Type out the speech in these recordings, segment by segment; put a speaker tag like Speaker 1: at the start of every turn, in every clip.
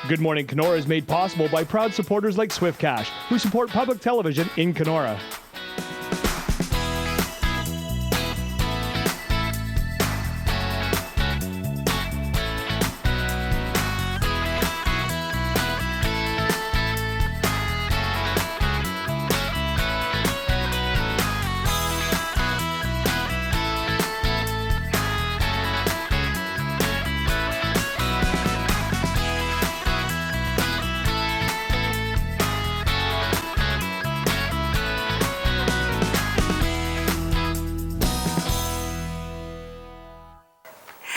Speaker 1: Good Morning Kenora is made possible by proud supporters like Swift Cash, who support public television in Kenora.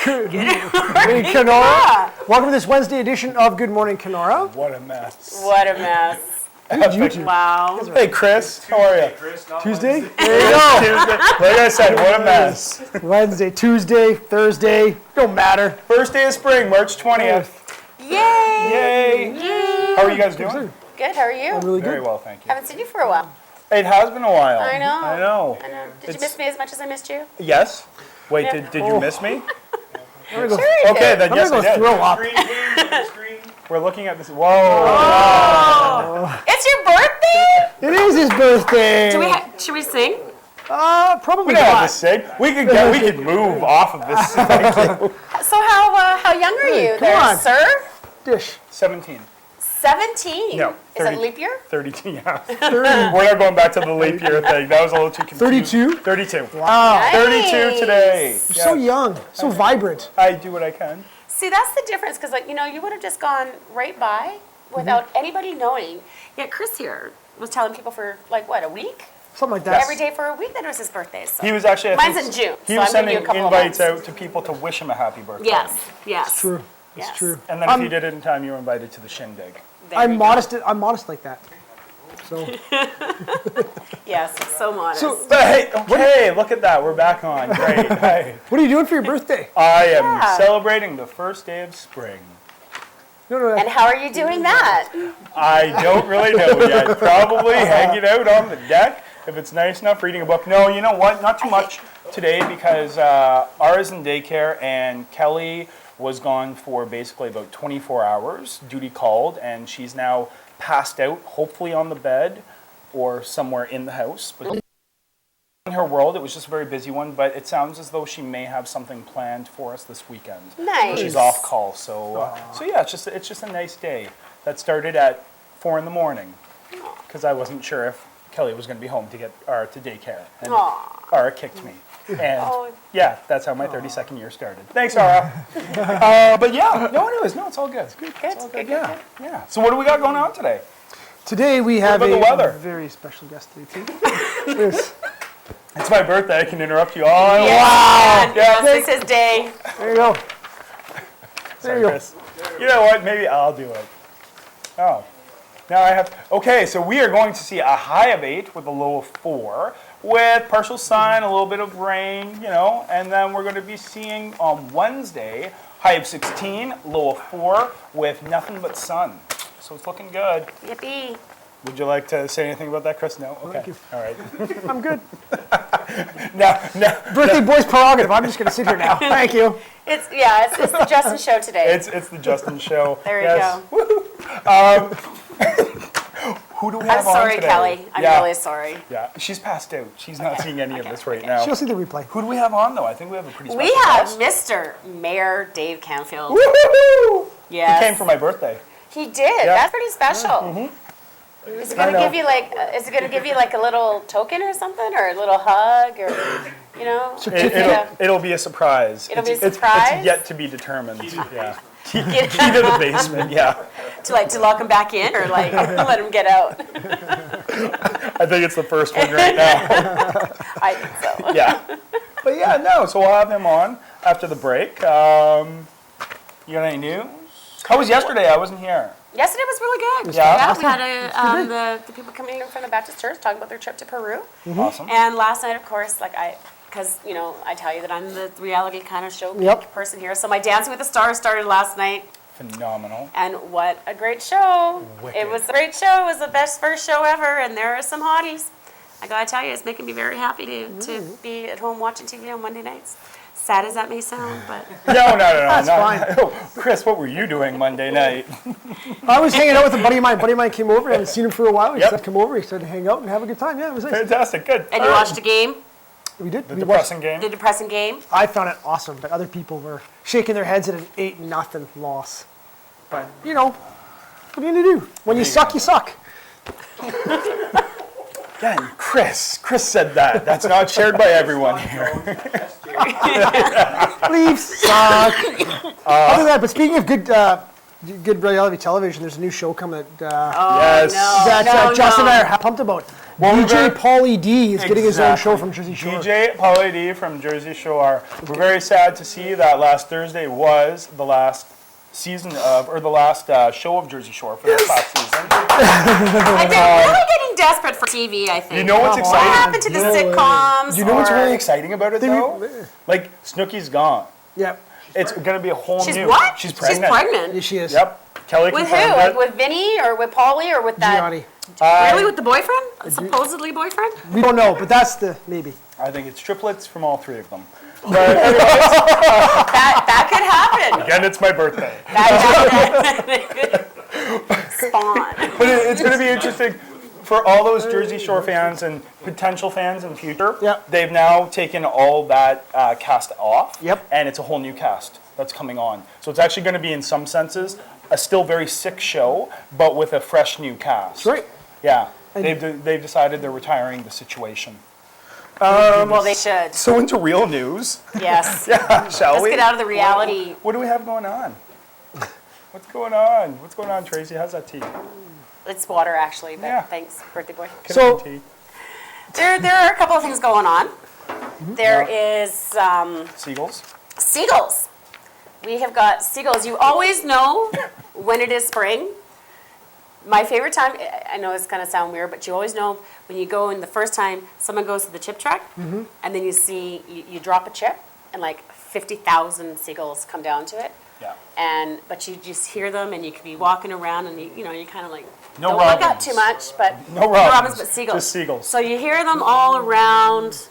Speaker 2: Good morning, Kenora. Welcome to this Wednesday edition of Good Morning Kenora.
Speaker 3: What a mess.
Speaker 4: What a mess. Wow.
Speaker 3: Hey, Chris. How are you?
Speaker 2: Tuesday? There you go.
Speaker 3: Tuesday. Like I said, what a mess.
Speaker 2: Wednesday, Tuesday, Thursday, don't matter.
Speaker 3: First day of spring, March 20th.
Speaker 4: Yay.
Speaker 3: Yay. How are you guys doing?
Speaker 4: Good, how are you?
Speaker 2: I'm really
Speaker 3: Very
Speaker 2: good.
Speaker 3: well, thank you.
Speaker 4: Haven't seen you for a while.
Speaker 3: It has been a while.
Speaker 4: I know.
Speaker 3: I know.
Speaker 4: Did you miss me as much as I missed you?
Speaker 3: Yes. Wait,
Speaker 4: Yeah.
Speaker 3: did you miss me?
Speaker 4: Sure you
Speaker 3: Okay,
Speaker 4: did.
Speaker 3: then
Speaker 2: I'm
Speaker 3: yes,
Speaker 2: going
Speaker 3: I
Speaker 2: to
Speaker 3: did.
Speaker 2: throw up.
Speaker 3: We're looking at this. Whoa.
Speaker 4: Oh. It's your birthday?
Speaker 2: It is his birthday.
Speaker 4: Should we sing?
Speaker 2: Probably
Speaker 3: We don't have to
Speaker 2: not.
Speaker 3: sing. We could move off of this.
Speaker 4: So how young are you there,
Speaker 2: on.
Speaker 4: sir?
Speaker 2: Dish.
Speaker 3: 17.
Speaker 4: 17?
Speaker 3: No,
Speaker 4: Is
Speaker 3: 30.
Speaker 4: it leap year?
Speaker 3: 32, yeah. We're not going back to the leap year thing. That was a little too confusing.
Speaker 2: 32?
Speaker 3: 32.
Speaker 2: Wow.
Speaker 4: Nice.
Speaker 3: 32 today.
Speaker 2: You're so young, so vibrant.
Speaker 3: I do what I can.
Speaker 4: See, that's the difference, because you would have just gone right by without anybody knowing. Yet Chris here was telling people for a week?
Speaker 2: Something like that.
Speaker 4: Every day for a week that it was his birthday. So.
Speaker 3: He was actually.
Speaker 4: Mine's in June,
Speaker 3: He
Speaker 4: so
Speaker 3: was
Speaker 4: I'm giving
Speaker 3: sending
Speaker 4: you a couple of
Speaker 3: invites
Speaker 4: months.
Speaker 3: out to people to wish him a happy birthday.
Speaker 4: Yes.
Speaker 2: It's true. It's
Speaker 4: Yes.
Speaker 2: true.
Speaker 3: And then if you did it in time, you were invited to the shindig.
Speaker 4: There
Speaker 2: I'm
Speaker 4: we go.
Speaker 2: modest like that. So,
Speaker 4: Yes, so modest.
Speaker 2: so
Speaker 3: But hey, okay, look at that. We're back on. Great. Hey.
Speaker 2: what are you doing for your birthday?
Speaker 3: I am
Speaker 4: Yeah.
Speaker 3: celebrating the first day of spring.
Speaker 2: No.
Speaker 4: And how are you doing that?
Speaker 3: I don't really know yet. Probably hanging out on the deck if it's nice enough, reading a book. No, you know what? Not too much today because Ara's in daycare and Kelly was gone for basically about 24 hours. Duty called and she's now passed out, hopefully on the bed or somewhere in the house. But in her world, it was just a very busy one, but it sounds as though she may have something planned for us this weekend.
Speaker 4: Nice.
Speaker 3: She's off call, so yeah, it's just a nice day. That started at 4 in the morning because I wasn't sure if Kelly was going to be home to get Ara to daycare, and
Speaker 4: Aw.
Speaker 3: Ara kicked me. And
Speaker 4: Oh.
Speaker 3: yeah, that's how my 32nd year started. Thanks, Ara. But yeah, no, anyways, no, it's all good. It's good. It's all good. Yeah, yeah. So what do we got going on today?
Speaker 2: Today we have
Speaker 3: about the weather?
Speaker 2: a very special guest today, too. Yes.
Speaker 3: It's my birthday. I can interrupt you all I want.
Speaker 4: Wow.
Speaker 3: Yeah.
Speaker 4: Yes, it's his day.
Speaker 2: There you go.
Speaker 3: Sorry, Chris. You know what? Maybe I'll do it. Oh. Now I have. Okay, so we are going to see a high of 8 with a low of 4, with partial sun, a little bit of rain, and then we're going to be seeing on Wednesday high of 16, low of 4, with nothing but sun. So it's looking good.
Speaker 4: Yippee.
Speaker 3: Would you like to say anything about that, Chris? No? Okay.
Speaker 2: Thank you.
Speaker 3: All right.
Speaker 2: I'm good.
Speaker 3: Now,
Speaker 2: Birthday boy's prerogative. I'm just going to sit here now. Thank you.
Speaker 4: It's the Justin show today.
Speaker 3: it's the Justin show.
Speaker 4: There you
Speaker 3: Yes.
Speaker 4: go.
Speaker 3: Who do we
Speaker 4: I'm
Speaker 3: have on
Speaker 4: sorry,
Speaker 3: today?
Speaker 4: Kelly. I'm
Speaker 3: Yeah.
Speaker 4: really sorry.
Speaker 3: Yeah, she's passed out. She's not seeing any of this right now.
Speaker 2: She'll see the replay.
Speaker 3: Who do we have on, though? I think we have a pretty special
Speaker 4: We have
Speaker 3: guest.
Speaker 4: Mr. Mayor Dave Canfield.
Speaker 3: Woo-hoo-hoo!
Speaker 4: Yes.
Speaker 3: He came for my birthday.
Speaker 4: He did.
Speaker 3: Yeah.
Speaker 4: That's pretty special. Is it gonna give you like a little token or something, or a little hug, or
Speaker 3: It'll be a surprise.
Speaker 4: It'll be a
Speaker 3: It's
Speaker 4: surprise?
Speaker 3: yet to be determined. Yeah. Key to the basement. Yeah.
Speaker 4: to lock him back in, or like let him get out?
Speaker 3: I think it's the first one right now.
Speaker 4: I think so.
Speaker 3: Yeah. But yeah, no. So we'll have him on after the break. You got any news? How was yesterday? I wasn't here.
Speaker 4: Yesterday was really good.
Speaker 3: Yeah?
Speaker 4: we had the people coming in from the Baptist church talking about their trip to Peru.
Speaker 3: Awesome.
Speaker 4: And last night, of course, because I tell you that I'm the reality kind of show person here. So my Dancing with the Stars started last night.
Speaker 3: Phenomenal.
Speaker 4: And what a great show.
Speaker 3: Wicked.
Speaker 4: It was a great show. It was the best first show ever, and there are some hotties. I gotta tell you, it's making me very happy to be at home watching TV on Monday nights. Sad as that may sound, but
Speaker 3: No.
Speaker 2: That's fine.
Speaker 3: Oh, Chris, what were you doing Monday night?
Speaker 2: I was hanging out with a buddy of mine. Buddy of mine came over. I haven't seen him for a while. He said, come over. He said, hang out and have a good time. Yeah, it was nice.
Speaker 3: Fantastic, good.
Speaker 4: and you watched a game,
Speaker 2: We did.
Speaker 3: The
Speaker 2: We
Speaker 3: depressing game.
Speaker 4: the depressing game.
Speaker 2: I found it awesome, but other people were shaking their heads at an 8-0 loss. But, you know, what are you going to do? When you suck, you suck.
Speaker 3: Again, Chris said that. That's not shared by everyone here.
Speaker 2: Leafs suck. Other than that, but speaking of good reality television, there's a new show coming
Speaker 3: Yes.
Speaker 2: that Justin and I are pumped about.
Speaker 3: Well,
Speaker 2: DJ Pauly D is getting his own
Speaker 3: Exactly.
Speaker 2: show from Jersey Shore.
Speaker 3: DJ Pauly D from Jersey Shore. We're very sad to see that last Thursday was the last season of, or the last show of Jersey Shore for this last season.
Speaker 4: They're really getting desperate for TV, I think.
Speaker 3: You know what's
Speaker 4: What
Speaker 3: exciting?
Speaker 4: happened to the sitcoms?
Speaker 3: You know what's
Speaker 4: or-
Speaker 3: really exciting about it though? Like Snooki's gone.
Speaker 2: Yep.
Speaker 3: It's going to be a whole
Speaker 4: She's
Speaker 3: new.
Speaker 4: what?
Speaker 3: She's pregnant.
Speaker 4: She's pregnant.
Speaker 2: Yes, she is.
Speaker 3: Yep. Kelly
Speaker 4: With
Speaker 3: confirmed
Speaker 4: who?
Speaker 3: it.
Speaker 4: Like with Vinny or with Pauly or with that?
Speaker 2: Gianni.
Speaker 4: Really, with the boyfriend? Supposedly boyfriend?
Speaker 2: We don't know, but that's the maybe.
Speaker 3: I think it's triplets from all three of them. But
Speaker 4: That could happen.
Speaker 3: again, it's my birthday.
Speaker 4: That could spawn.
Speaker 3: But it's going to be interesting for all those Jersey Shore fans and potential fans in the future.
Speaker 2: Yep.
Speaker 3: They've now taken all that cast off.
Speaker 2: Yep.
Speaker 3: And it's a whole new cast that's coming on. So it's actually going to be, in some senses, a still very sick show, but with a fresh new cast.
Speaker 2: That's right.
Speaker 3: Yeah. They've decided they're retiring the situation.
Speaker 4: Well, they should.
Speaker 3: So into real news.
Speaker 4: Yes.
Speaker 3: Yeah, shall
Speaker 4: Let's
Speaker 3: we?
Speaker 4: get out of the reality.
Speaker 3: What do we have going on? What's going on? What's going on, Tracy? How's that tea?
Speaker 4: It's water, actually, but
Speaker 3: Yeah.
Speaker 4: thanks, birthday boy.
Speaker 2: So-
Speaker 3: Tea.
Speaker 4: There are a couple of things going on. There is
Speaker 3: Seagulls.
Speaker 4: seagulls. We have got seagulls. You always know when it is spring. My favorite time, I know it's going to sound weird, but you always know when you go in the first time, someone goes to the chip track, and then you see, you drop a chip, and like 50,000 seagulls come down to it.
Speaker 3: Yeah.
Speaker 4: But you just hear them, and you could be walking around, and you kind of like,
Speaker 3: No
Speaker 4: don't look up
Speaker 3: robins.
Speaker 4: too much, but
Speaker 3: No robins,
Speaker 4: but seagulls.
Speaker 3: just seagulls.
Speaker 4: So you hear them all around.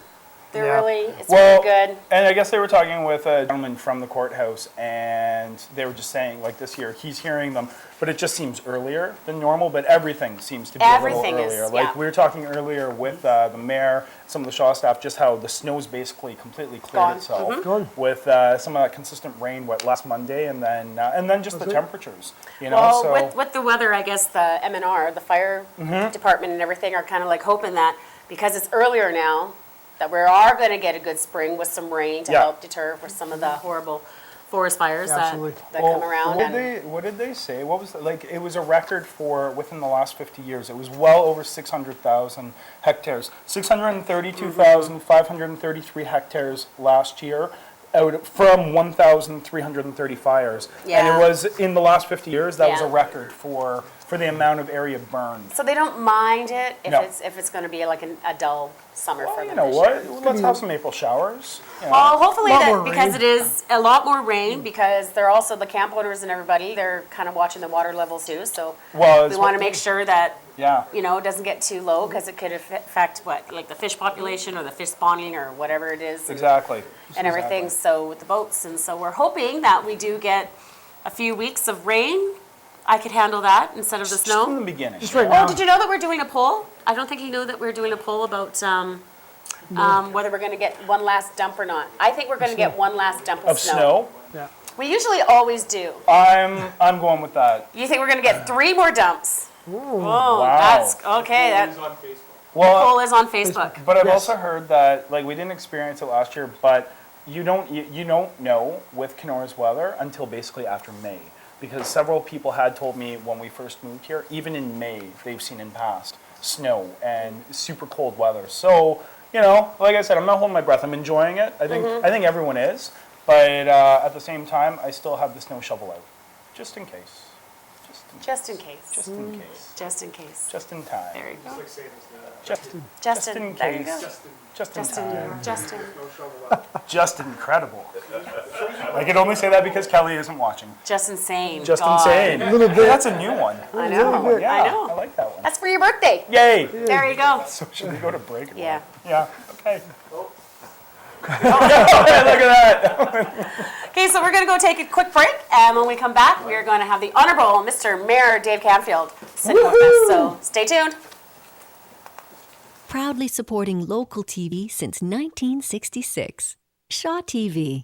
Speaker 4: They're
Speaker 2: Yeah.
Speaker 4: it's
Speaker 3: Well,
Speaker 4: really good.
Speaker 3: and I guess they were talking with a gentleman from the courthouse, and they were just saying, like this year, he's hearing them, but it just seems earlier than normal, but everything seems to be
Speaker 4: Everything
Speaker 3: a
Speaker 4: is,
Speaker 3: little earlier.
Speaker 4: yeah.
Speaker 3: Like we were talking earlier with the mayor, some of the Shaw staff, just how the snow's basically completely cleared
Speaker 4: Gone.
Speaker 3: itself
Speaker 2: Gone.
Speaker 3: with some of that consistent rain, last Monday, and then just the temperatures, you know.
Speaker 4: Well,
Speaker 3: so
Speaker 4: with the weather, I guess the MNR, the fire department and everything are kind of like hoping that because it's earlier now, that we are going to get a good spring with some rain to
Speaker 3: Yeah.
Speaker 4: help deter for some of the horrible forest fires that
Speaker 2: Absolutely.
Speaker 4: come around.
Speaker 3: What did they say? What was it was a record for within the last 50 years. It was well over 600,000 hectares. 632,533 hectares last year out from 1,330 fires. And
Speaker 4: Yeah.
Speaker 3: it was in the last 50 years that was a
Speaker 4: Yeah.
Speaker 3: record for the amount of area burned.
Speaker 4: So they don't mind it if
Speaker 3: No.
Speaker 4: it's going to be like a dull summer for
Speaker 3: You
Speaker 4: them
Speaker 3: know
Speaker 4: this
Speaker 3: what?
Speaker 4: year.
Speaker 3: Let's have some April showers. You know.
Speaker 4: Well, hopefully
Speaker 2: Lot
Speaker 4: that
Speaker 2: more
Speaker 4: because
Speaker 2: rain.
Speaker 4: it is a lot more rain because they're also the camp owners and everybody, they're kind of watching the water levels too. So
Speaker 3: Well,
Speaker 4: we
Speaker 3: it's
Speaker 4: want to
Speaker 3: what-
Speaker 4: make sure that
Speaker 3: Yeah.
Speaker 4: it doesn't get too low because it could affect like the fish population or the fish spawning or whatever it is.
Speaker 3: Exactly.
Speaker 4: And everything,
Speaker 3: Exactly.
Speaker 4: so with the boats, and so we're hoping that we do get a few weeks of rain. I could handle that instead of the
Speaker 3: Just from the
Speaker 4: snow.
Speaker 3: beginning.
Speaker 2: Just right
Speaker 4: Oh,
Speaker 2: now.
Speaker 4: did you know that we're doing a poll? I don't think you knew that we're doing a poll about whether we're going to get one last dump or not. I think we're going to get one last dump of
Speaker 3: Of snow.
Speaker 2: Yeah.
Speaker 4: We usually always do.
Speaker 3: I'm going with that.
Speaker 4: You think we're going to get 3 more dumps? Oh,
Speaker 3: Wow.
Speaker 4: that's okay. That
Speaker 3: Well,
Speaker 4: poll is on Facebook.
Speaker 3: but I've
Speaker 2: Yes.
Speaker 3: also heard that we didn't experience it last year, but you don't know with KENORA's weather until basically after May, because several people had told me when we first moved here, even in May they've seen in past snow and super cold weather. So like I said, I'm not holding my breath. I'm enjoying it. I think everyone is, but at the same time, I still have the snow shovel out, just in case.
Speaker 4: Just in case.
Speaker 3: Just in case.
Speaker 4: Just in case.
Speaker 3: Just in time.
Speaker 4: There you go.
Speaker 3: Just
Speaker 4: Justin,
Speaker 3: in
Speaker 4: there you
Speaker 3: case.
Speaker 4: go.
Speaker 3: Just in time.
Speaker 4: Justin.
Speaker 3: Just incredible. I can only say that because Kelly isn't watching.
Speaker 4: Just insane.
Speaker 3: Just
Speaker 4: God.
Speaker 3: insane.
Speaker 2: A little bit.
Speaker 3: That's a new one.
Speaker 4: I know.
Speaker 3: Yeah,
Speaker 4: I know.
Speaker 3: I like that one.
Speaker 4: That's for your birthday.
Speaker 3: Yay!
Speaker 4: There you go.
Speaker 3: So should we go to break?
Speaker 4: Yeah.
Speaker 3: Yeah. Okay. Look at that.
Speaker 4: Okay, so we're going to go take a quick break, and when we come back, we're going to have the Honorable Mr. Mayor Dave Canfield sitting with us. So stay tuned.
Speaker 5: Proudly supporting local TV since 1966. Shaw TV.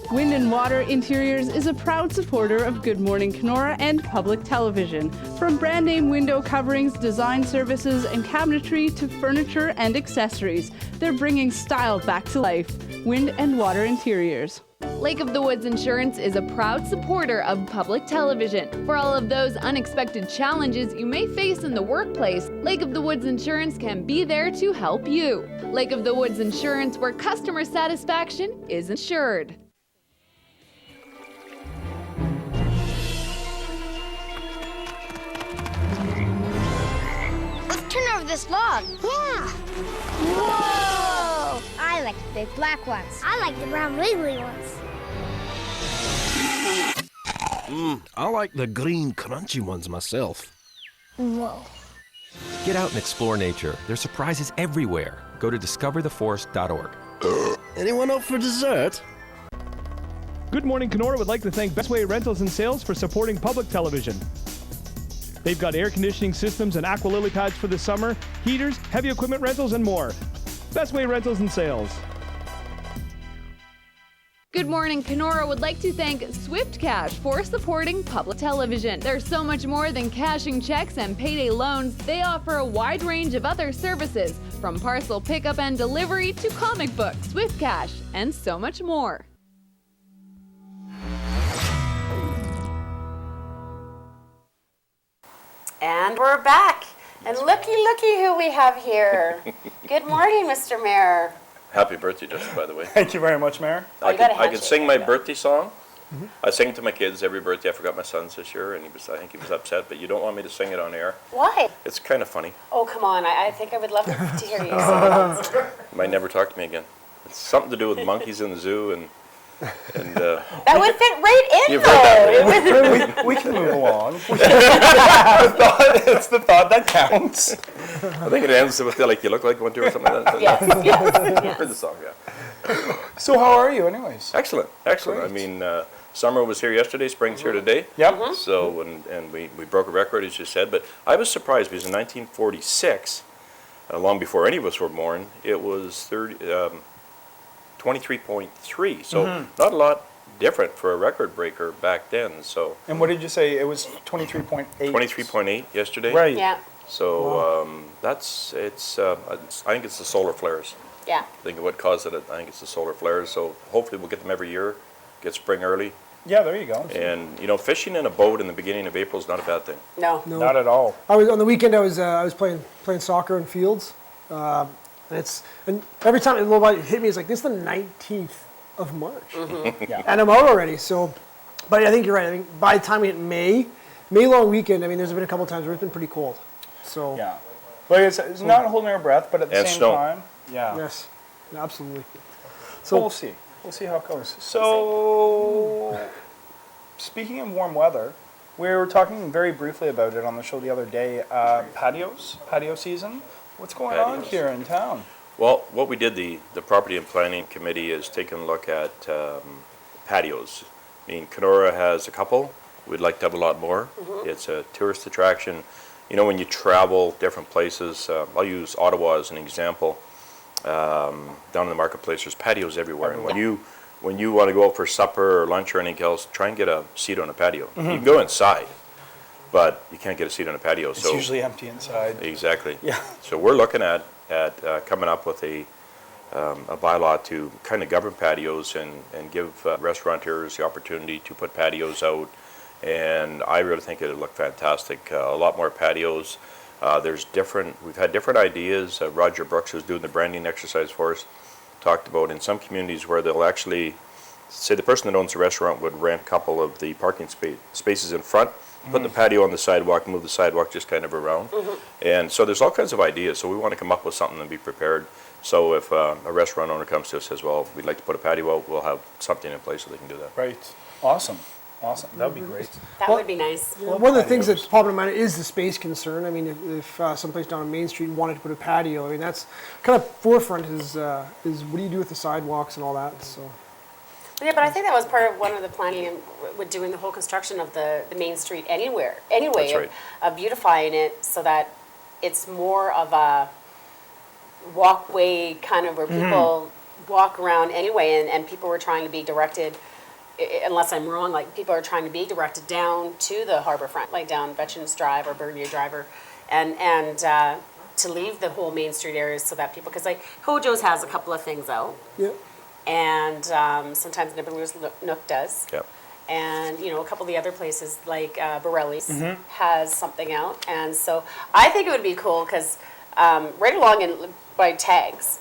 Speaker 6: Wind and Water Interiors is a proud supporter of Good Morning Kenora and public television. From brand name window coverings, design services, and cabinetry to furniture and accessories, they're bringing style back to life. Wind and Water Interiors.
Speaker 7: Lake of the Woods Insurance is a proud supporter of public television. For all of those unexpected challenges you may face in the workplace, Lake of the Woods Insurance can be there to help you. Lake of the Woods Insurance, where customer satisfaction is ensured.
Speaker 8: Let's turn over this log. Yeah. Whoa! I like the big black ones. I like the brown wiggly ones.
Speaker 9: I like the green crunchy ones myself.
Speaker 8: Whoa.
Speaker 10: Get out and explore nature. There's surprises everywhere. Go to discovertheforest.org.
Speaker 9: Anyone up for dessert?
Speaker 1: Good Morning Kenora would like to thank Bestway Rentals and Sales for supporting public television. They've got air conditioning systems and aqua lily pads for the summer, heaters, heavy equipment rentals, and more. Bestway Rentals and Sales.
Speaker 7: Good Morning Kenora would like to thank Swift Cash for supporting public television. There's so much more than cashing checks and payday loans. They offer a wide range of other services, from parcel pickup and delivery to comic books, Swift Cash, and so much more.
Speaker 4: And we're back. And looky who we have here. Good morning, Mr. Mayor.
Speaker 11: Happy birthday, Justin, by the way.
Speaker 3: Thank you very much, Mayor.
Speaker 11: I
Speaker 4: you got a
Speaker 11: could
Speaker 4: handshake.
Speaker 11: sing my birthday song. I sing it to my kids every birthday. I forgot my son's this year, and I think he was upset, but you don't want me to sing it on air.
Speaker 4: Why?
Speaker 11: It's kind of funny.
Speaker 4: Oh, come on. I think I would love to hear you sing it.
Speaker 11: You might never talk to me again. It's something to do with monkeys in the zoo, and
Speaker 4: That would fit right in,
Speaker 11: You've heard
Speaker 4: though.
Speaker 11: that,
Speaker 3: We can move along. It's the thought that counts.
Speaker 11: I think it ends with like you look like one too or something like that.
Speaker 4: Yes.
Speaker 11: Heard the song, yeah.
Speaker 3: So how are you anyways?
Speaker 11: Excellent. I mean, summer was here yesterday, spring's here today.
Speaker 3: Yep.
Speaker 11: So, and we broke a record, as you said, but I was surprised because in 1946, long before any of us were born, it was 23.3, so not a lot different for a record breaker back then. So.
Speaker 3: And what did you say? It was 23.8?
Speaker 11: 23.8 yesterday.
Speaker 3: Right.
Speaker 4: Yeah.
Speaker 11: So I think it's the solar flares.
Speaker 4: Yeah.
Speaker 11: I think what caused it, I think it's the solar flares. So hopefully we'll get them every year, get spring early.
Speaker 3: Yeah, there you go.
Speaker 11: And fishing in a boat in the beginning of April is not a bad thing.
Speaker 4: No.
Speaker 3: Not at all.
Speaker 2: I was on the weekend. I was playing soccer in fields, and every time it hit me, it's like this is the 19th of March,
Speaker 3: Yeah.
Speaker 2: and I'm out already. So, but I think you're right. I think by the time we hit May long weekend, I mean, there's been a couple times where it's been pretty cold. So
Speaker 3: Yeah. But it's not holding our breath, but at the
Speaker 11: And
Speaker 3: same
Speaker 11: snow.
Speaker 3: time, yeah.
Speaker 2: yes, absolutely.
Speaker 3: So we'll see. We'll see how it goes. So, speaking of warm weather, we were talking very briefly about it on the show the other day. Patio season. What's going on
Speaker 11: Patios.
Speaker 3: here in town?
Speaker 11: Well, what we did, the Property and Planning Committee is taking a look at patios. I mean, Kenora has a couple. We'd like to have a lot more. It's a tourist attraction. When you travel different places, I'll use Ottawa as an example. Down in the marketplace, there's patios everywhere. And when you want to go out for supper or lunch or anything else, try and get a seat on a patio. You can go inside, but you can't get a seat on a patio.
Speaker 3: It's usually empty inside.
Speaker 11: Exactly.
Speaker 3: Yeah.
Speaker 11: So we're looking at coming up with a bylaw to kind of govern patios and give restaurateurs the opportunity to put patios out. And I really think it would look fantastic. A lot more patios. We've had different ideas. Roger Brooks, who's doing the branding exercise for us, talked about in some communities where they'll actually say the person that owns the restaurant would rent a couple of the parking spaces in front, put the patio on the sidewalk, move the sidewalk just kind of around. And so there's all kinds of ideas. So we want to come up with something and be prepared. So if a restaurant owner comes to us and says, well, we'd like to put a patio out, we'll have something in place so they can do that.
Speaker 3: Right. Awesome. Awesome. That would be great.
Speaker 4: That would be nice.
Speaker 2: Yeah, one of the things that's popping in my mind is the space concern. I mean, if someplace down on Main Street wanted to put a patio, I mean, that's kind of forefront is what do you do with the sidewalks and all that, so.
Speaker 4: Yeah, but I think that was part of one of the planning with doing the whole construction of the Main Street anyway,
Speaker 11: That's right.
Speaker 4: of beautifying it so that it's more of a walkway kind of where people walk around anyway, and people were trying to be directed, unless I'm wrong, like people are trying to be directed down to the harbor front, like down Veterans Drive or Burgundy Drive, and to leave the whole Main Street areas so that people, because like Hojo's has a couple of things out.
Speaker 2: Yeah.
Speaker 4: And sometimes Nibbler's Nook does.
Speaker 11: Yep.
Speaker 4: And, you know, a couple of the other places like Borelli's has something out. And so I think it would be cool because right along by Tags,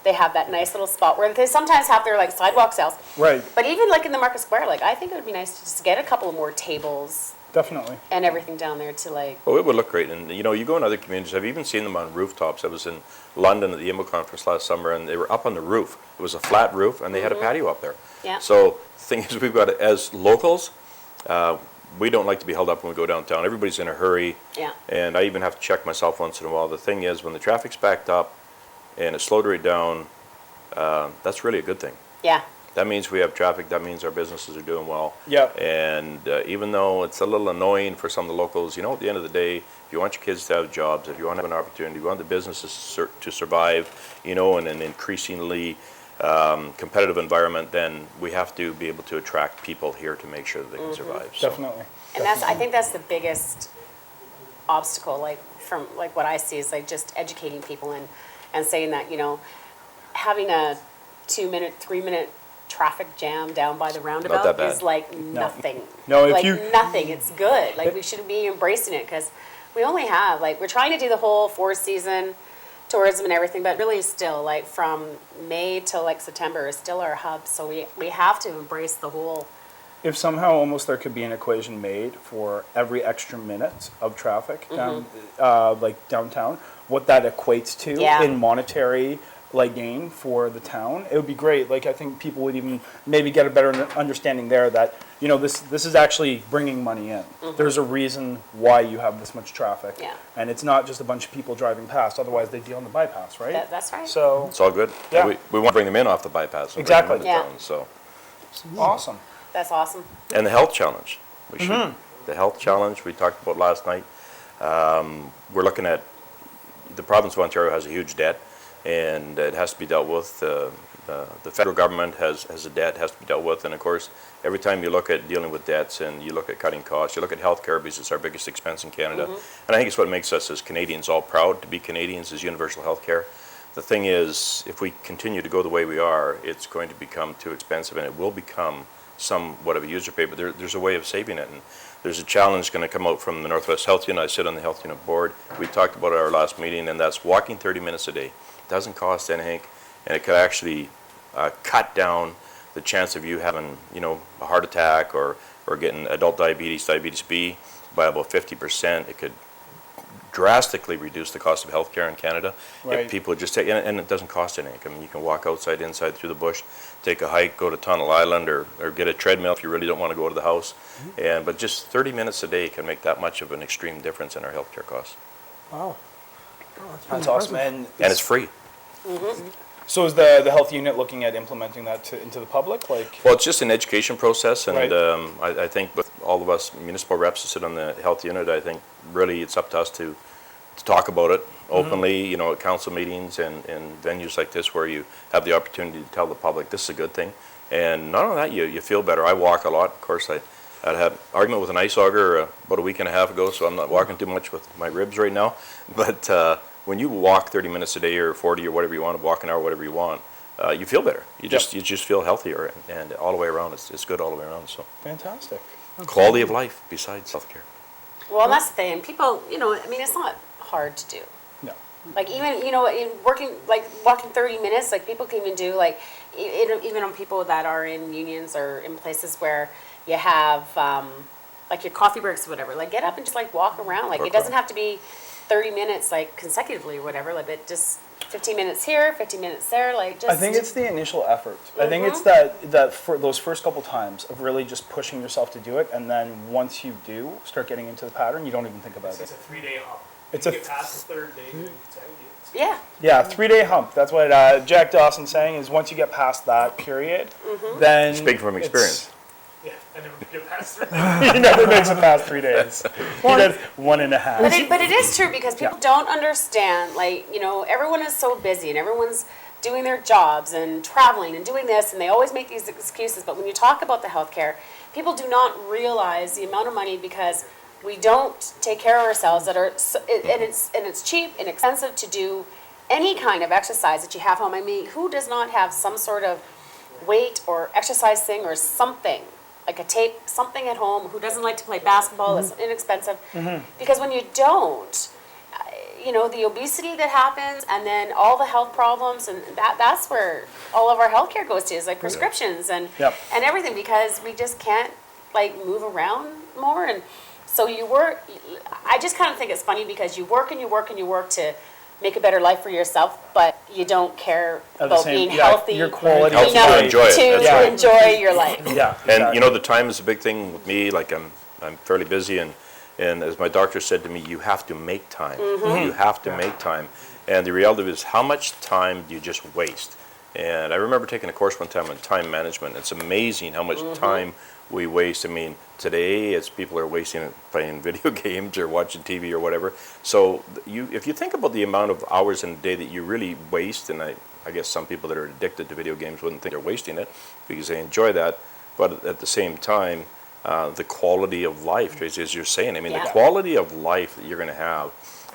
Speaker 4: they have that nice little spot where they sometimes have their like sidewalk sales.
Speaker 3: Right.
Speaker 4: But even like in the Market Square, like I think it would be nice to just get a couple of more tables
Speaker 3: Definitely.
Speaker 4: and everything down there to like.
Speaker 11: Well, it would look great, and you know, you go in other communities. I've even seen them on rooftops. I was in London at the IMO conference last summer, and they were up on the roof. It was a flat roof, and they had a patio up there.
Speaker 4: Yeah.
Speaker 11: So the thing is, we've got as locals, we don't like to be held up when we go downtown. Everybody's in a hurry,
Speaker 4: Yeah.
Speaker 11: and I even have to check myself once in a while. The thing is, when the traffic's backed up and it's slowed right down, that's really a good thing.
Speaker 4: Yeah.
Speaker 11: That means we have traffic, that means our businesses are doing well.
Speaker 3: Yeah.
Speaker 11: And even though it's a little annoying for some of the locals, you know, at the end of the day, if you want your kids to have jobs, if you want to have an opportunity, you want the businesses to survive, you know, in an increasingly competitive environment, then we have to be able to attract people here to make sure that they can survive. So.
Speaker 3: Definitely.
Speaker 4: And I think that's the biggest obstacle, like from like what I see is like just educating people and saying that, you know, having a 2-minute, 3-minute traffic jam down by the roundabout
Speaker 11: that bad.
Speaker 4: is like nothing.
Speaker 3: No, if
Speaker 4: like
Speaker 3: you-
Speaker 4: nothing. It's good. Like we should be embracing it because we only have like we're trying to do the whole 4-season tourism and everything, but really still like from May till like September is still our hub. So we have to embrace the whole.
Speaker 3: If somehow almost there could be an equation made for every extra minute of traffic down, like downtown, what that equates to
Speaker 4: Yeah.
Speaker 3: in monetary like gain for the town, it would be great. Like I think people would even maybe get a better understanding there that, you know, this is actually bringing money in. There's a reason why you have this much traffic.
Speaker 4: Yeah.
Speaker 3: And it's not just a bunch of people driving past, otherwise they'd be on the bypass, right?
Speaker 4: That's right.
Speaker 3: So,
Speaker 11: It's all good.
Speaker 3: Yeah.
Speaker 11: We want to bring them in off the bypass. And
Speaker 3: Exactly.
Speaker 11: Bring them into
Speaker 4: Yeah.
Speaker 11: town, so.
Speaker 3: awesome.
Speaker 4: That's awesome.
Speaker 11: And the health challenge. The health challenge we talked about last night. We're looking at, the province of Ontario has a huge debt, and it has to be dealt with. The federal government has a debt, has to be dealt with, and of course, every time you look at dealing with debts and you look at cutting costs, you look at healthcare because it's our biggest expense in Canada. And I think it's what makes us as Canadians all proud to be Canadians is universal healthcare. The thing is, if we continue to go the way we are, it's going to become too expensive, and it will become somewhat of a user pay, but there's a way of saving it. And there's a challenge going to come out from the Northwest Health Unit. I sit on the Health Unit board. We talked about it at our last meeting, and that's walking 30 minutes a day. It doesn't cost anything, and it could actually cut down the chance of you having, you know, a heart attack or getting adult diabetes, diabetes B, by about 50%. It could drastically reduce the cost of healthcare in Canada
Speaker 3: Right.
Speaker 11: if people would just take, and it doesn't cost anything. I mean, you can walk outside, inside, through the bush, take a hike, go to Tunnel Island, or get a treadmill if you really don't want to go to the house. But just 30 minutes a day can make that much of an extreme difference in our healthcare costs.
Speaker 2: Wow.
Speaker 3: That's awesome. And
Speaker 11: And it's free.
Speaker 3: so is the health unit looking at implementing that into the public? Like,
Speaker 11: Well, it's just an education process, and
Speaker 3: Right.
Speaker 11: I think with all of us municipal reps that sit on the health unit, I think really it's up to us to talk about it openly, you know, at council meetings and venues like this where you have the opportunity to tell the public this is a good thing. And not only that, you feel better. I walk a lot. Of course, I had an argument with an ice auger about a week and a half ago, so I'm not walking too much with my ribs right now. But when you walk 30 minutes a day or 40 or whatever you want, walk an hour, whatever you want, you feel better. You just feel healthier, and all the way around, it's good all the way around. So
Speaker 3: fantastic.
Speaker 11: quality of life besides healthcare.
Speaker 4: Well, and that's the thing. People, you know, I mean, it's not hard to do.
Speaker 3: No.
Speaker 4: Like even, you know, in walking 30 minutes, like people can even do like, even on people that are in unions or in places where you have like your coffee breaks or whatever, like get up and just like walk around. Like it doesn't have to be 30 minutes like consecutively or whatever, like but just 15 minutes here, 15 minutes there, like just.
Speaker 3: I think it's the initial effort. I think it's that for those first couple times of really just pushing yourself to do it, and then once you do start getting into the pattern, you don't even think about it.
Speaker 1: It's a 3-day hump.
Speaker 3: It's
Speaker 1: you
Speaker 3: a
Speaker 1: get past the third day.
Speaker 4: Yeah.
Speaker 3: Yeah, 3-day hump. That's what Jack Dawson's saying is once you get past that period, then
Speaker 11: Speak from experience.
Speaker 1: Yeah, I never get past 3 days.
Speaker 3: he never makes it past 3 days. He does 1.5.
Speaker 4: But it is true because people don't understand, like, you know, everyone is so busy and everyone's doing their jobs and traveling and doing this, and they always make these excuses. But when you talk about the healthcare, people do not realize the amount of money because we don't take care of ourselves and it's cheap and expensive to do any kind of exercise that you have home. I mean, who does not have some sort of weight or exercise thing or something, like a tape, something at home? Who doesn't like to play basketball? It's inexpensive. Because when you don't, you know, the obesity that happens and then all the health problems, and that's where all of our healthcare goes to, is like prescriptions and everything, because we just can't like move around more. And so you work, I just kind of think it's funny because you work and you work and you work to make a better life for yourself, but you don't care about being healthy,
Speaker 3: your quality
Speaker 11: Healthy to enjoy it. That's right.
Speaker 4: enjoy your life.
Speaker 3: Yeah,
Speaker 11: And you know, the time is a big thing with me. Like I'm fairly busy, and as my doctor said to me, you have to make time. You have to make time. And the reality is, how much time do you just waste? And I remember taking a course one time on time management. It's amazing how much time we waste. I mean, today it's people are wasting it playing video games or watching TV or whatever. So if you think about the amount of hours in a day that you really waste, and I guess some people that are addicted to video games wouldn't think they're wasting it because they enjoy that, but at the same time, the quality of life, Tracy, as you're saying, I mean, the quality of life that you're going to have,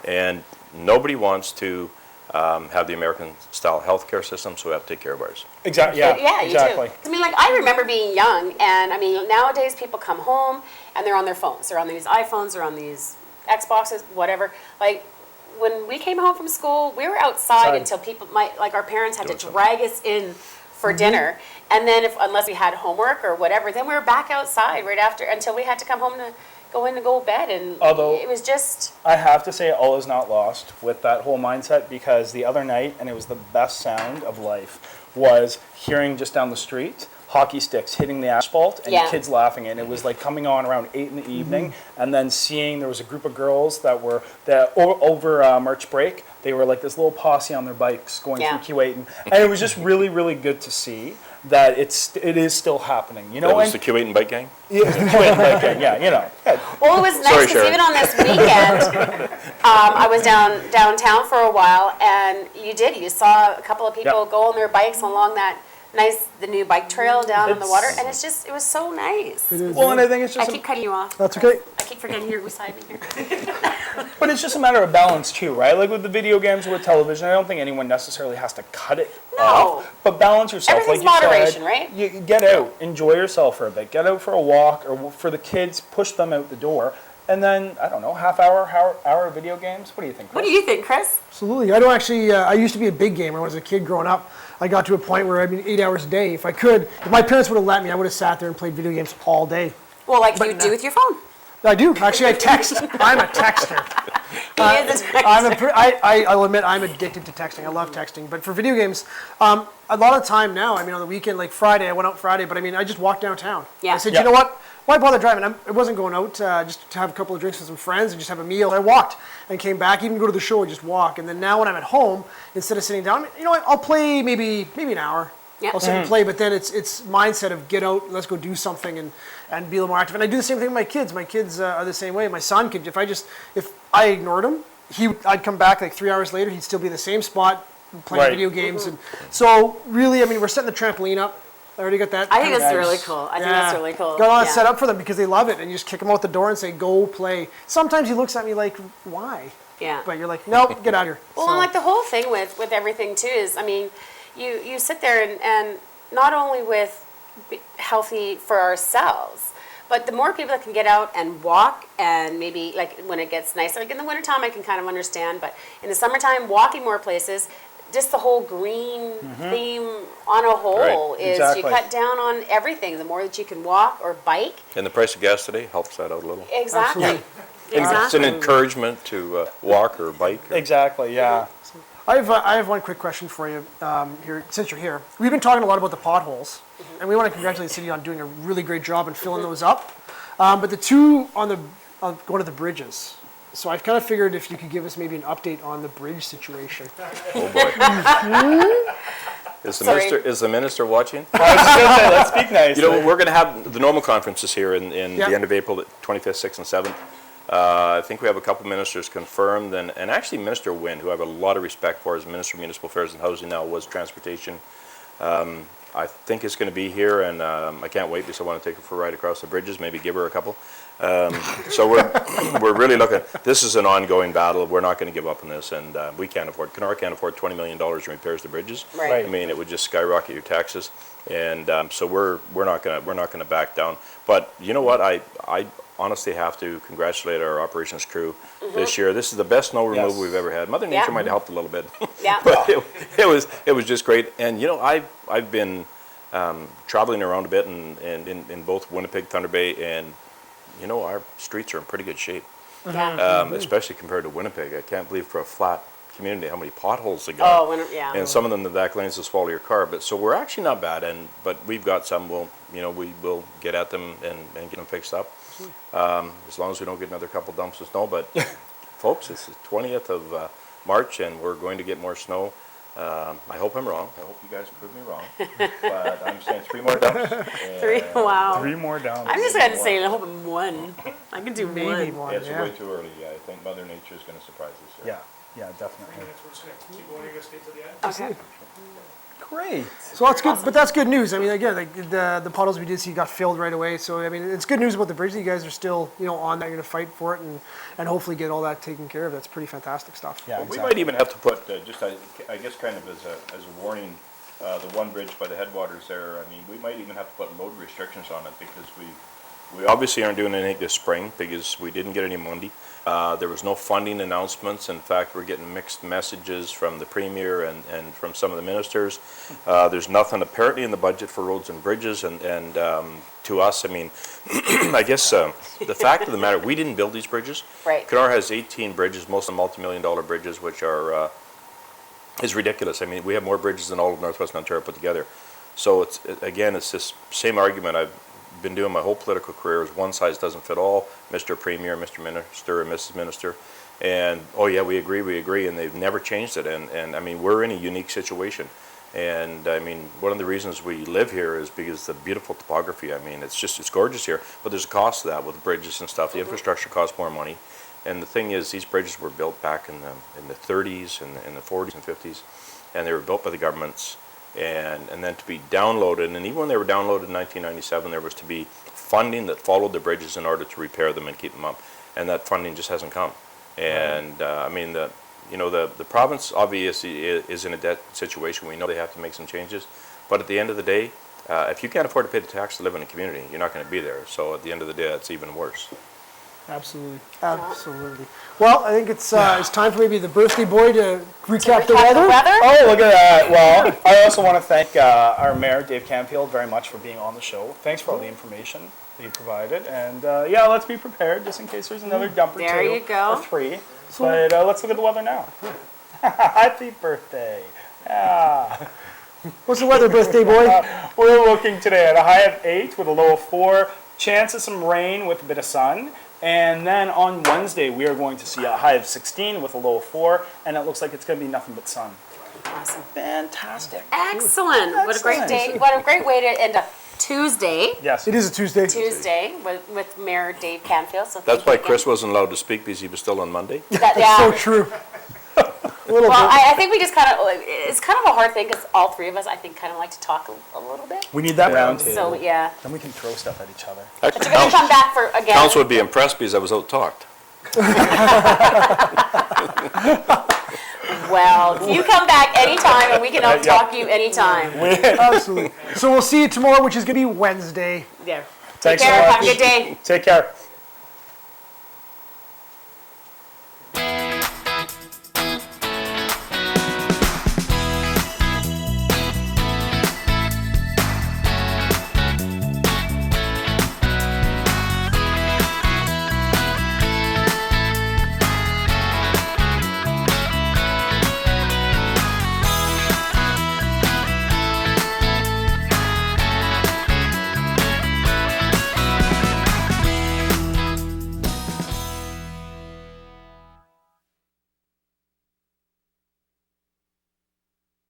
Speaker 11: and nobody wants to have the American-style healthcare system, so we have to take care of ours.
Speaker 3: Exactly. Yeah, exactly.
Speaker 4: You do. I mean, like, I remember being young, and I mean, nowadays people come home and they're on their phones. They're on these iPhones, they're on these Xboxes, whatever. Like, when we came home from school, we were outside until our parents had to drag us in for dinner, and then unless we had homework or whatever, then we were back outside right after until we had to come home to go in to go to bed. And it was just,
Speaker 3: I have to say, all is not lost with that whole mindset, because the other night, and it was the best sound of life, was hearing just down the street hockey sticks hitting the asphalt and kids laughing, and it was like coming on around 8 in the evening, and then seeing there was a group of girls that were over March break. They were like this little posse on their bikes going through Q8, and it was just really, really good to see that it is still happening. You know,
Speaker 11: that was the Q8 bike gang?
Speaker 3: Yeah, the Q8 bike gang. Yeah, you know. Yeah.
Speaker 4: well, it was nice because even on this weekend, I was downtown for a while, and you saw a couple of people go on their bikes along the new bike trail down on the water, and it was so nice.
Speaker 3: Well, and I think it's just...
Speaker 4: I keep cutting you off.
Speaker 2: That's okay.
Speaker 4: I keep forgetting you're beside me here.
Speaker 3: But it's just a matter of balance too, right? Like with the video games or with television, I don't think anyone necessarily has to cut it off. But balance yourself.
Speaker 4: Everything's
Speaker 3: like you
Speaker 4: moderation,
Speaker 3: said,
Speaker 4: right?
Speaker 3: You get out, enjoy yourself for a bit. Get out for a walk, or for the kids, push them out the door. And then, I don't know, half hour of video games? What do you think, Chris?
Speaker 4: What do you think, Chris?
Speaker 2: Absolutely. I don't actually, I used to be a big gamer when I was a kid growing up. I got to a point where 8 hours a day. If my parents would have let me, I would have sat there and played video games all day.
Speaker 4: Well, like you do with your phone.
Speaker 2: I do. Actually, I text. I'm a texter.
Speaker 4: He is a texter.
Speaker 2: I'll admit I'm addicted to texting. I love texting. But for video games, a lot of time now, I mean, on the weekend, like Friday, I went out Friday, but I mean, I just walked downtown.
Speaker 4: Yeah.
Speaker 2: I said, you know what? Why bother driving? I wasn't going out just to have a couple of drinks with some friends and just have a meal. I walked and came back, even go to the show and just walk. And then now when I'm at home, instead of sitting down, you know what? I'll play maybe an hour.
Speaker 4: Yep.
Speaker 2: I'll sit and play, but then it's mindset of get out, let's go do something and be a little more active. And I do the same thing with my kids. My kids are the same way. My son could, if I ignored him, I'd come back like 3 hours later, he'd still be in the same spot playing video games. And so really, I mean, we're setting the trampoline up. I already got that.
Speaker 4: I think that's really cool. I think that's really cool.
Speaker 2: Got all that set up for them because they love it, and you just kick them out the door and say, go play. Sometimes he looks at me like, why?
Speaker 4: Yeah.
Speaker 2: But you're like, nope, get out of here.
Speaker 4: Well, and like the whole thing with everything too is, I mean, you sit there and not only with healthy for ourselves, but the more people that can get out and walk, and maybe like when it gets nicer, like in the wintertime I can kind of understand, but in the summertime, walking more places, just the whole green theme on a whole is you cut down on everything. The more that you can walk or bike.
Speaker 11: And the price of gas today helps that out a little.
Speaker 4: Exactly.
Speaker 2: Absolutely.
Speaker 11: It's an encouragement to walk or bike.
Speaker 3: Exactly, yeah.
Speaker 2: I have one quick question for you here, since you're here. We've been talking a lot about the potholes, and we want to congratulate the city on doing a really great job in filling those up. But the two on going to the bridges. So I've kind of figured if you could give us maybe an update on the bridge situation.
Speaker 11: Oh boy. Is the minister watching?
Speaker 3: I was just going to say, let's speak nice.
Speaker 11: You know, we're going to have the normal conferences here in the end of April, the 25th, 6th, and 7th. I think we have a couple ministers confirmed, and actually Minister Wynne, who I have a lot of respect for as Minister of Municipal Affairs and Housing, now was Transportation. I think is going to be here, and I can't wait because I want to take her for a ride across the bridges, maybe give her a couple. So we're really looking. This is an ongoing battle. We're not going to give up on this, and we can't afford. KENORA can't afford $20 million in repairs to bridges.
Speaker 4: Right.
Speaker 11: I mean, it would just skyrocket your taxes, and so we're not going to back down. But you know what? I honestly have to congratulate our operations crew this year. This is the best snow removal we've ever had. Mother Nature might have helped a little bit, but it was just great. And you know, I've been traveling around a bit in both Winnipeg, Thunder Bay, and you know, our streets are in pretty good shape, especially compared to Winnipeg. I can't believe for a flat community how many potholes they got. And some of them the back lanes will swallow your car. But so we're actually not bad, but we've got some. We will get at them and get them fixed up. As long as we don't get another couple dumps of snow. But folks, it's the 20th of March, and we're going to get more snow. I hope I'm wrong. I hope you guys prove me wrong. But I'm saying 3 more dumps.
Speaker 4: Wow.
Speaker 3: 3 more dumps.
Speaker 4: I'm just going to say, I hope I'm 1. I can do
Speaker 2: Maybe
Speaker 4: one.
Speaker 11: It's way too early. I think Mother Nature is going to surprise us here.
Speaker 3: Yeah, definitely.
Speaker 4: Okay.
Speaker 3: Great.
Speaker 2: So that's good, but that's good news. I mean, again, like the potholes we did see got filled right away. So I mean, it's good news about the bridge. You guys are still, on that. You're going to fight for it and hopefully get all that taken care of. That's pretty fantastic stuff.
Speaker 3: Yeah,
Speaker 11: We might even have to put just I guess kind of as a warning, the one bridge by the headwaters there. I mean, we might even have to put load restrictions on it because we obviously aren't doing anything this spring because we didn't get any money. There was no funding announcements. In fact, we're getting mixed messages from the Premier and from some of the ministers. There's nothing apparently in the budget for roads and bridges, and to us, I mean, I guess the fact of the matter, we didn't build these bridges.
Speaker 4: Right.
Speaker 11: KENORA has 18 bridges, most of them multi-million-dollar bridges, which is ridiculous. I mean, we have more bridges than all of Northwest Ontario put together. So it's this same argument I've been doing my whole political career is one size doesn't fit all, Mr. Premier, Mr. Minister, and Mrs. Minister. And, oh yeah, we agree, and they've never changed it. And I mean, we're in a unique situation. And I mean, one of the reasons we live here is because of the beautiful topography. I mean, it's gorgeous here, but there's a cost to that with bridges and stuff. The infrastructure costs more money. And the thing is, these bridges were built back in the 30s and in the 40s and 50s, and they were built by the governments. And then to be downloaded, and even when they were downloaded in 1997, there was to be funding that followed the bridges in order to repair them and keep them up, and that funding just hasn't come. And I mean, the province obviously is in a debt situation. We know they have to make some changes, but at the end of the day, if you can't afford to pay the tax to live in a community, you're not going to be there. So at the end of the day, it's even worse.
Speaker 2: Absolutely. Well, I think it's time for maybe the birthday boy to recap the weather.
Speaker 3: Oh, look at that. Well, I also want to thank our mayor, Dave Canfield, very much for being on the show. Thanks for all the information that you provided. And let's be prepared just in case there's another dump or
Speaker 4: There
Speaker 3: 2
Speaker 4: you go.
Speaker 3: or 3. But let's look at the weather now. Happy birthday. Yeah.
Speaker 2: What's the weather, birthday boy?
Speaker 3: We're looking today at a high of 8 with a low of 4. Chance of some rain with a bit of sun. And then on Wednesday, we are going to see a high of 16 with a low of 4, and it looks like it's going to be nothing but sun.
Speaker 4: Awesome.
Speaker 3: Fantastic.
Speaker 4: Excellent. What a great day. What a great way to end a Tuesday.
Speaker 3: Yes.
Speaker 2: It is a Tuesday.
Speaker 4: Tuesday with Mayor Dave Canfield. So
Speaker 11: That's why Chris wasn't allowed to speak because he was still on Monday.
Speaker 2: That's so true.
Speaker 4: I think we just it's kind of a hard thing because all 3 of us, I think, kind of like to talk a little bit.
Speaker 3: We need that round table.
Speaker 4: So, yeah.
Speaker 3: Then we can throw stuff at each other.
Speaker 4: But you're going to come back for, again.
Speaker 11: Council would be impressed because I was out-talked.
Speaker 2: Well,
Speaker 4: you come back anytime and we can out-talk you anytime.
Speaker 2: Absolutely. So we'll see you tomorrow, which is going to be Wednesday.
Speaker 4: Yeah.
Speaker 3: Thanks
Speaker 4: Take care.
Speaker 3: so much.
Speaker 4: Have a good day.
Speaker 3: Take care.